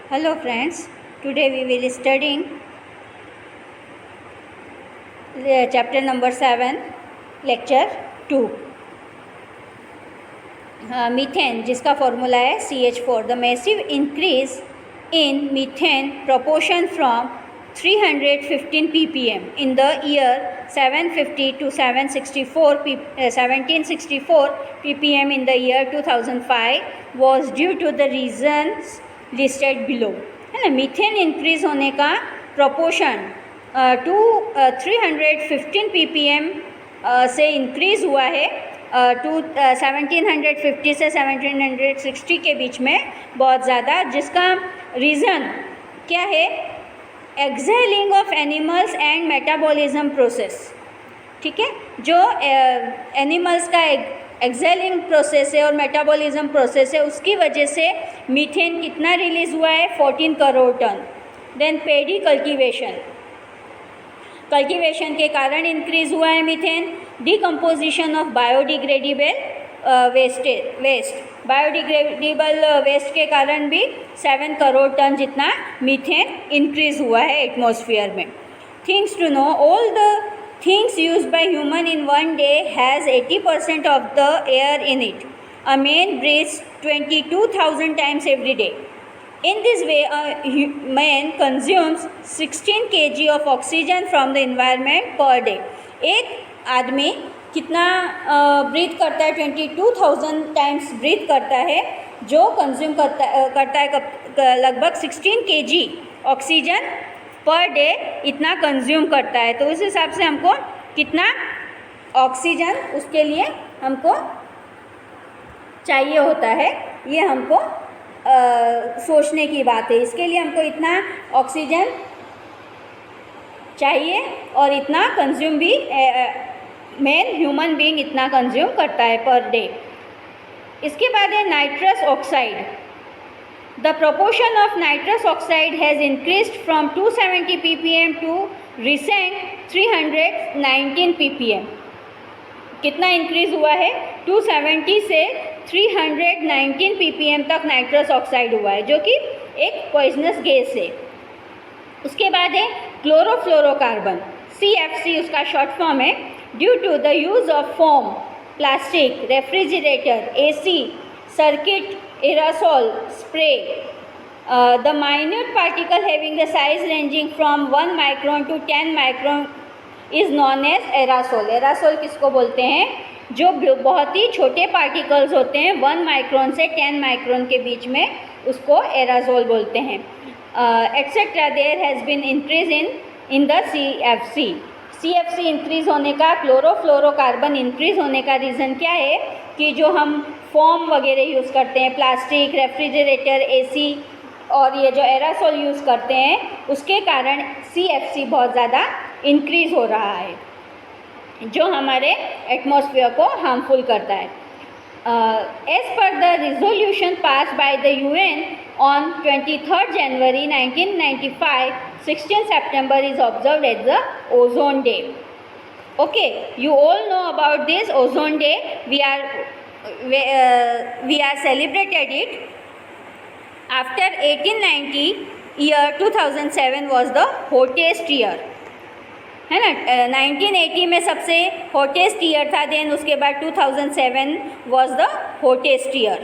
Hello friends, today we will studying chapter number 7, lecture 2. Methane जिसका formula है CH4. The massive increase in methane proportion from 315 ppm in the year 750 to 1764 ppm in the year 2005 was due to the reasons listed below, है ना. Methane increase होने का proportion to 315 ppm से increase हुआ है to 1750 से 1760 के बीच में बहुत ज़्यादा, जिसका रीज़न क्या है? Exhaling of animals and metabolism process. ठीक है, जो एनिमल्स का एक्सहेलिंग प्रोसेस है और मेटाबॉलिज्म प्रोसेस है, उसकी वजह से मीथेन कितना रिलीज़ हुआ है? 14 crore tonne. Then paddy cultivation के कारण इंक्रीज़ हुआ है methane. Decomposition of biodegradable biodegradable waste के कारण भी 7 करोड़ टन जितना मीथेन इंक्रीज़ हुआ है एटमॉस्फेयर में. Things to know, all the things used by human in one day has 80% of the air in it. A man breathes 22,000 times every day. In this way, a man consumes 16 kg of oxygen from the environment per day. एक आदमी कितना breathe करता है? 22,000 times breathe करता है, जो consume करता है लगभग 16 kg ऑक्सीजन पर डे इतना कंज्यूम करता है. तो उस हिसाब से हमको कितना ऑक्सीजन उसके लिए हमको चाहिए होता है, ये हमको सोचने की बात है. इसके लिए हमको इतना ऑक्सीजन चाहिए और इतना कंज्यूम भी मेन ह्यूमन बीइंग इतना कंज्यूम करता है पर डे. इसके बाद है nitrous oxide. The proportion of nitrous oxide has increased from 270 ppm to recent 319 ppm. कितना इंक्रीज़ हुआ है? 270 से 319 ppm तक नाइट्रस ऑक्साइड हुआ है, जो कि एक पॉइजनस गैस है. उसके बाद है क्लोरोफ्लोरोकार्बन, CFC उसका शॉर्ट फॉर्म है. Due to the use of foam, plastic, refrigerator, AC, circuit, aerosol spray, the minute particle having the size ranging from 1 micron to 10 micron is known as aerosol. aerosol किसको बोलते हैं? जो बहुत ही छोटे particles होते हैं 1 micron से 10 माइक्रोन के बीच में, उसको एराजोल बोलते हैं. Etcetera. There has been increase in the CFC increase होने का, क्लोरोफ्लोरोकार्बन इंक्रीज़ होने का रीज़न क्या है? कि जो हम फोम वगैरह यूज़ करते हैं, प्लास्टिक, रेफ्रिजरेटर, AC और ये जो एरासोल यूज़ करते हैं, उसके कारण CFC बहुत ज़्यादा इंक्रीज़ हो रहा है, जो हमारे एटमॉस्फेयर को हार्मफुल करता है. As per the resolution pass by the UN on 23rd January 1995, 16 September is observed as the Ozone Day. Okay, you all know about this Ozone Day. We are celebrated it after 1890. Year 2007 was the hottest year, है ना. 1980 में सबसे hottest year था. Then उसके बाद 2007 was the hottest year.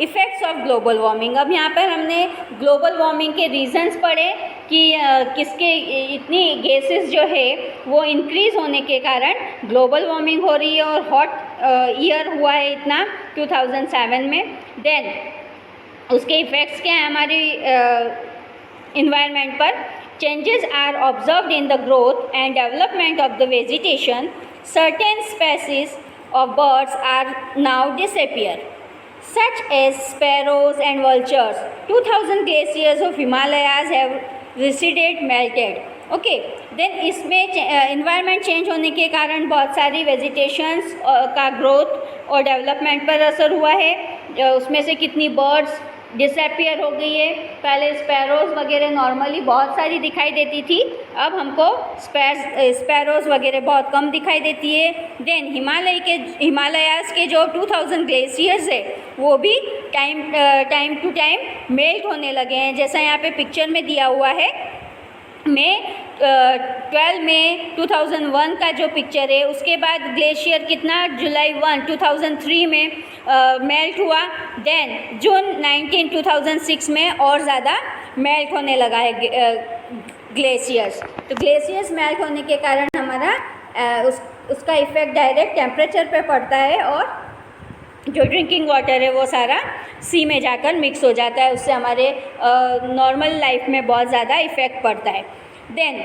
Effects of global warming. अब यहाँ पर हमने ग्लोबल वार्मिंग के रीज़न्स पढ़े कि किसके इतनी गैसेस जो है वो इंक्रीज़ होने के कारण ग्लोबल वार्मिंग हो रही है और हॉट ईयर हुआ है इतना 2007 में. देन उसके इफ़ेक्ट्स क्या हैं हमारी इन्वायरमेंट पर? Changes are observed in the growth and development of the vegetation. Certain species of birds are now disappear, such as sparrows and vultures. 2000 glaciers of Himalayas have receded, melted. Okay. Then इसमें environment change होने के कारण बहुत सारी vegetations का growth और development पर असर हुआ है. उसमें से कितनी बर्ड्स डिसअपियर हो गई है। पहले स्पैरोज़ वगैरह नॉर्मली बहुत सारी दिखाई देती थी, अब हमको स्पैरोज़ वगैरह बहुत कम दिखाई देती है। देन हिमालयाज़ के जो 2000 ग्लेशियर्स है वो भी टाइम टू टाइम मेल्ट होने लगे हैं, जैसा यहाँ पे पिक्चर में दिया हुआ है। 12 मई 2001 का जो पिक्चर है, उसके बाद ग्लेशियर कितना जुलाई 1 2003 में मेल्ट हुआ। देन जून 19 2006 में और ज़्यादा मेल्ट होने लगा है ग्लेशियर्स। तो ग्लेशियर्स मेल्ट होने के कारण हमारा उसका इफ़ेक्ट डायरेक्ट टेम्परेचर पे पड़ता है और जो ड्रिंकिंग वाटर है वो सारा सी में जाकर मिक्स हो जाता है, उससे हमारे नॉर्मल लाइफ में बहुत ज़्यादा इफ़ेक्ट पड़ता है। Then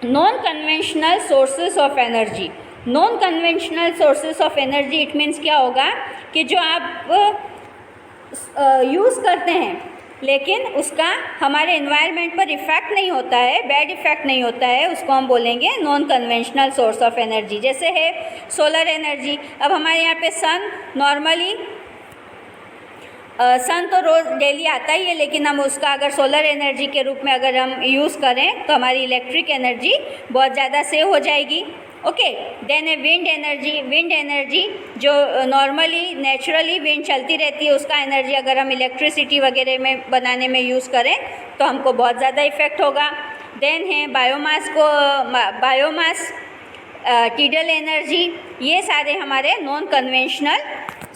non conventional sources of energy. Non conventional sources of energy it means क्या होगा कि जो आप यूज़ करते हैं लेकिन उसका हमारे एनवायरनमेंट पर इफ़ेक्ट नहीं होता है, बैड इफ़ेक्ट नहीं होता है, उसको हम बोलेंगे non conventional source of energy. जैसे है सोलर एनर्जी। अब हमारे यहाँ पे सन नॉर्मली सन तो रोज़ डेली आता ही है, लेकिन हम उसका अगर सोलर एनर्जी के रूप में अगर हम यूज़ करें तो हमारी इलेक्ट्रिक एनर्जी बहुत ज़्यादा सेव हो जाएगी। ओके। देन है विंड एनर्जी। विंड एनर्जी जो नॉर्मली नेचुरली विंड चलती रहती है, उसका एनर्जी अगर हम इलेक्ट्रिसिटी वगैरह में बनाने में यूज़ करें तो हमको बहुत ज़्यादा इफ़ेक्ट होगा। देन है बायोमास टीडल एनर्जी। ये सारे हमारे नॉन कन्वेंशनल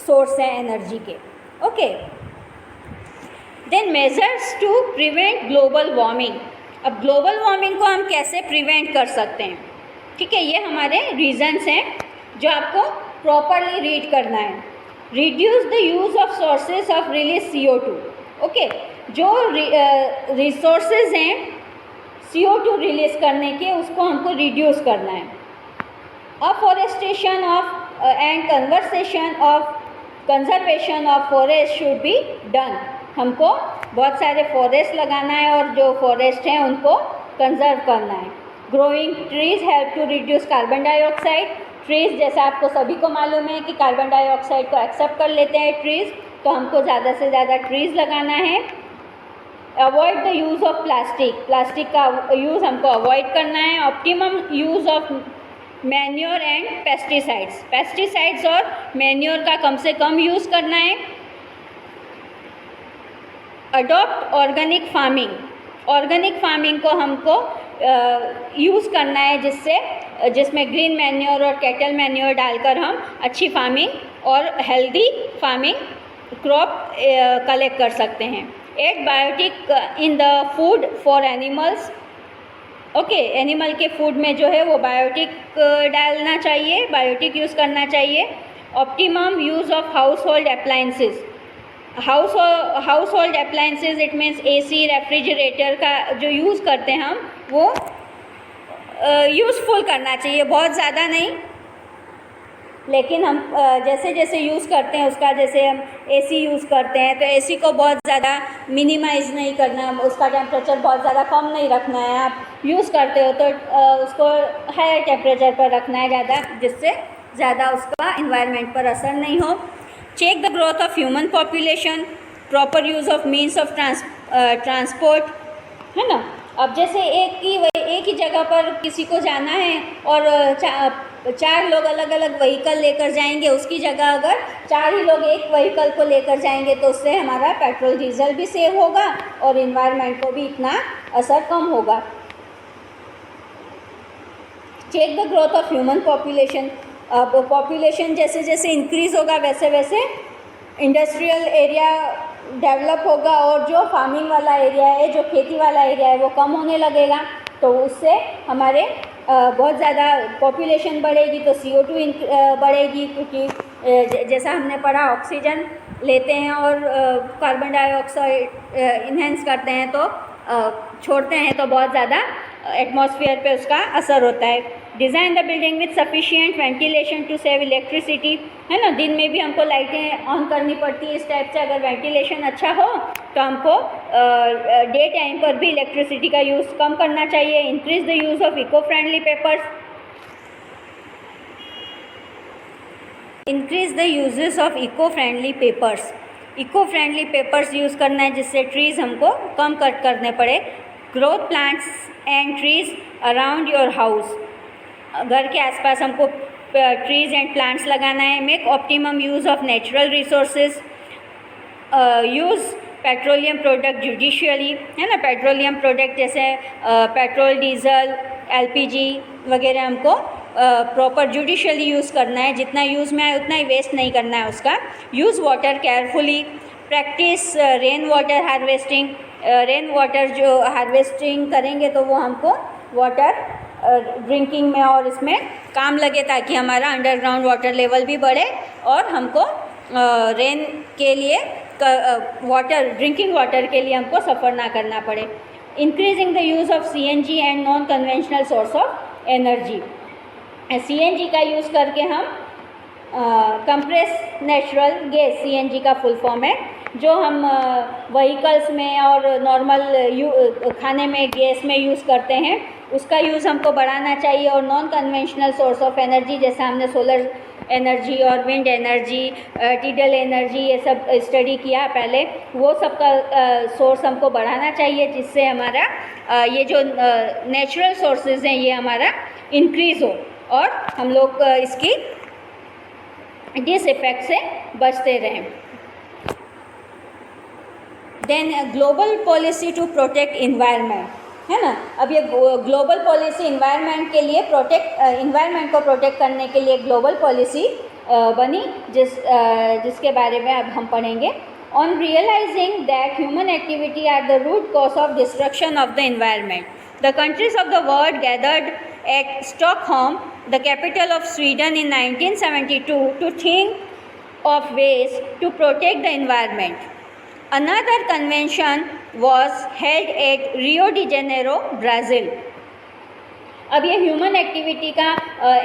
सोर्स हैं एनर्जी के। Okay. Then measures to prevent global warming. अब ग्लोबल वार्मिंग को हम कैसे प्रिवेंट कर सकते हैं, ठीक है, ये हमारे रीजंस हैं जो आपको प्रॉपरली रीड करना है। Reduce the use of sources of release CO2। Okay. जो रिसोर्सेज हैं CO2 रिलीज करने के, उसको हमको रिड्यूस करना है। Afforestation of and conservation of forest should be done. हमको बहुत सारे फॉरेस्ट लगाना है और जो फॉरेस्ट हैं उनको कंजर्व करना है। Growing trees help to reduce carbon dioxide. Trees जैसा आपको सभी को मालूम है कि कार्बन डाइऑक्साइड को एक्सेप्ट कर लेते हैं ट्रीज़, तो हमको ज़्यादा से ज़्यादा ट्रीज़ लगाना है। Avoid the use of plastic. Plastic का यूज़ हमको अवॉइड करना है। Optimum use of manure and pesticides. Pesticides और मैन्योर का कम से कम यूज़ करना है। Adopt organic farming. Organic farming को हमको यूज़ करना है, जिसमें ग्रीन मैन्योर और कैटल मैन्योर डालकर हम अच्छी फार्मिंग और हेल्दी फार्मिंग क्रॉप कलेक्ट कर सकते हैं। Add biotic in the food for animals. Okay. Animal के फूड में जो है वो बायोटिक डालना चाहिए, बायोटिक यूज़ करना चाहिए। Optimum use of house hold appliances. House hold appliances it means AC, refrigerator का जो यूज़ करते हैं हम, वो यूज़फुल करना चाहिए, बहुत ज़्यादा नहीं, लेकिन हम जैसे जैसे यूज़ करते हैं उसका, जैसे हम AC यूज़ करते हैं तो AC को बहुत ज़्यादा मिनिमाइज़ नहीं करना, उसका टेम्परेचर बहुत ज़्यादा कम नहीं रखना है। आप यूज़ करते हो तो उसको हायर टेम्परेचर पर रखना है ज़्यादा, जिससे ज़्यादा उसका इन्वायरमेंट पर असर नहीं हो। Check the growth of human population. Proper use of means of transport, है ना। अब जैसे एक ही जगह पर किसी को जाना है और चार लोग अलग अलग व्हीकल लेकर जाएंगे, उसकी जगह अगर 4 ही लोग एक व्हीकल को लेकर जाएंगे तो उससे हमारा पेट्रोल डीजल भी सेव होगा और इन्वायरमेंट को भी इतना असर कम होगा। Check the growth of human population. अब पॉपुलेशन जैसे जैसे इंक्रीज़ होगा वैसे वैसे इंडस्ट्रियल एरिया डेवलप होगा और जो फार्मिंग वाला एरिया है, जो खेती वाला एरिया है, वो कम होने लगेगा। तो उससे हमारे बहुत ज़्यादा पॉपुलेशन बढ़ेगी तो CO2 बढ़ेगी, क्योंकि जैसा हमने पढ़ा ऑक्सीजन लेते हैं और कार्बन डाइऑक्साइड इन्हेंस करते हैं तो छोड़ते हैं, तो बहुत ज़्यादा एटमॉस्फेयर पे उसका असर होता है। Design the building with sufficient ventilation to save electricity, है ना। दिन में भी हमको लाइटें ऑन करनी पड़ती है, इस टाइप से अगर वेंटिलेशन अच्छा हो तो हमको डे टाइम पर भी इलेक्ट्रिसिटी का यूज़ कम करना चाहिए। Increase the use of eco friendly papers. Increase the uses of eco friendly papers. Eco friendly papers use करना है जिससे ट्रीज़ हमको कम कट करने पड़े। Growth plants and trees around your house, घर के आसपास हमको ट्रीज़ एंड प्लांट्स लगाना है। Make optimum use of natural resources, use petroleum product judiciously, है ना। पेट्रोलियम प्रोडक्ट जैसे पेट्रोल, डीजल, एलपीजी वगैरह हमको प्रॉपर जुडिशियली यूज़ करना है, जितना यूज़ में आए उतना ही वेस्ट नहीं करना है उसका। Use water carefully, practice rain water harvesting, rain water जो हार्वेस्टिंग करेंगे तो वो हमको वाटर ड्रिंकिंग में और इसमें काम लगे, ताकि हमारा अंडरग्राउंड वाटर लेवल भी बढ़े और हमको रेन के लिए वाटर, ड्रिंकिंग वाटर के लिए हमको सफ़र ना करना पड़े। Increasing the use of CNG and non conventional source of energy, CNG का यूज़ करके हम कंप्रेस नेचुरल गैस, सीएनजी का फुल फॉर्म है, जो हम व्हीकल्स में और नॉर्मल खाने में गैस में यूज़ करते हैं, उसका यूज़ हमको बढ़ाना चाहिए। और non conventional source of energy, जैसे हमने सोलर एनर्जी और विंड एनर्जी, टीडल एनर्जी, ये सब स्टडी किया पहले, वो सब का सोर्स हमको बढ़ाना चाहिए, जिससे हमारा ये जो नेचुरल सोर्सेज हैं ये हमारा इंक्रीज़ हो और हम लोग इसकी डिस इफेक्ट से बचते रहें। Then global policy to protect environment, है ना। अब ये ग्लोबल पॉलिसी इन्वायरमेंट के लिए इन्वायरमेंट को प्रोटेक्ट करने के लिए ग्लोबल पॉलिसी बनी, जिसके बारे में अब हम पढ़ेंगे। On realising that human activity are the root cause of destruction of the environment, the countries of the world gathered at Stockholm, the capital of Sweden, in 1972 to think of ways to protect the environment. Another convention was held at Rio de Janeiro, Brazil. अब ये human activity का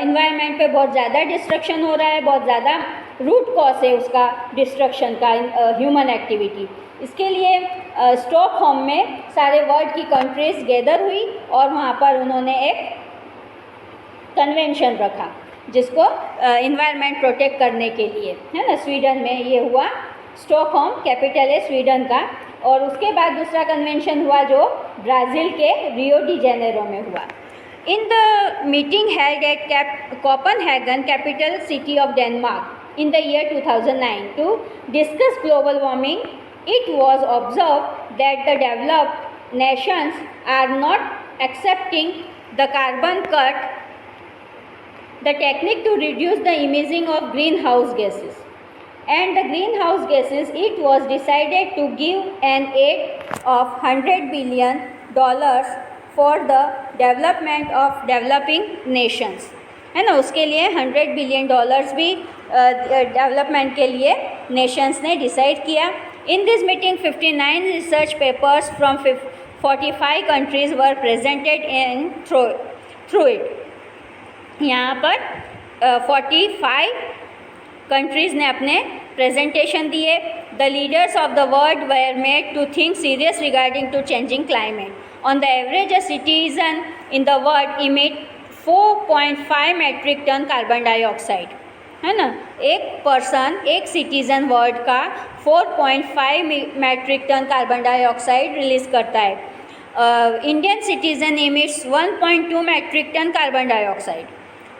environment पे बहुत ज़्यादा destruction हो रहा है, बहुत ज़्यादा रूट कॉज है उसका डिस्ट्रक्शन का, ह्यूमन एक्टिविटी। इसके लिए स्टॉकहोम में सारे वर्ल्ड की कंट्रीज़ गैदर हुई और वहाँ पर उन्होंने एक कन्वेंशन रखा जिसको इन्वायरमेंट प्रोटेक्ट करने के लिए, है ना। स्वीडन में ये हुआ, स्टॉकहोम कैपिटल है स्वीडन का। और उसके बाद दूसरा कन्वेंशन हुआ जो ब्राज़ील के रियो डी जेनेरो में हुआ। In the meeting held at Copenhagen, capital city of Denmark, in the year 2009 to discuss global warming, it was observed that the developed nations are not accepting the carbon cut, the technique to reduce the emission of greenhouse gases. And the greenhouse gases, it was decided to give an aid of $100 billion for the development of developing nations, है ना। उसके लिए $100 billion भी development के लिए Nations ने decide किया। In this meeting 59 research papers from 45 countries were presented in through it. यहाँ पर 45 कंट्रीज़ ने अपने प्रेजेंटेशन दिए। The leaders of the world were made to think serious regarding to changing climate. On the average a citizen in the world emit 4.5 metric tonne carbon dioxide, है ना। एक person, एक citizen world का 4.5 metric tonne carbon dioxide release करता है। Indian citizen emits 1.2 metric tonne carbon dioxide.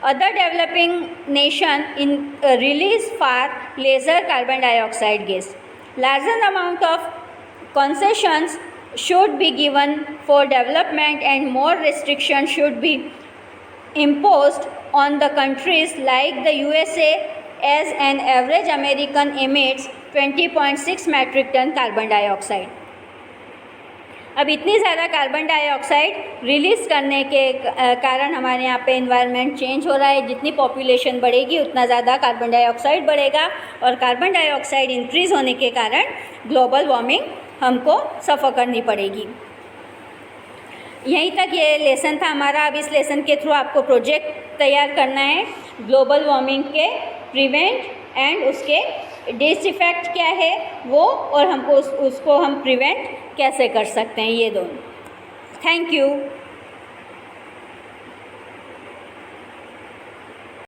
Other developing nation in release far lesser carbon dioxide gas. Larger amount of concessions should be given for development and more restrictions should be imposed on the countries like the USA, as an average American emits 20.6 metric ton carbon dioxide. अब इतनी ज़्यादा carbon dioxide release करने के कारण हमारे यहाँ पे environment change हो रहा है। जितनी पॉपुलेशन बढ़ेगी उतना ज़्यादा कार्बन डाइऑक्साइड बढ़ेगा और कार्बन डाइऑक्साइड इंक्रीज़ होने के कारण ग्लोबल वार्मिंग हमको सफ़र करनी पड़ेगी। यहीं तक ये लेसन था हमारा। अब इस लेसन के थ्रू आपको प्रोजेक्ट तैयार करना है ग्लोबल वार्मिंग के प्रिवेंट एंड उसके डिस इफ़ेक्ट क्या है वो, और हमको उसको हम प्रिवेंट कैसे कर सकते हैं, ये दोनों। Thank you.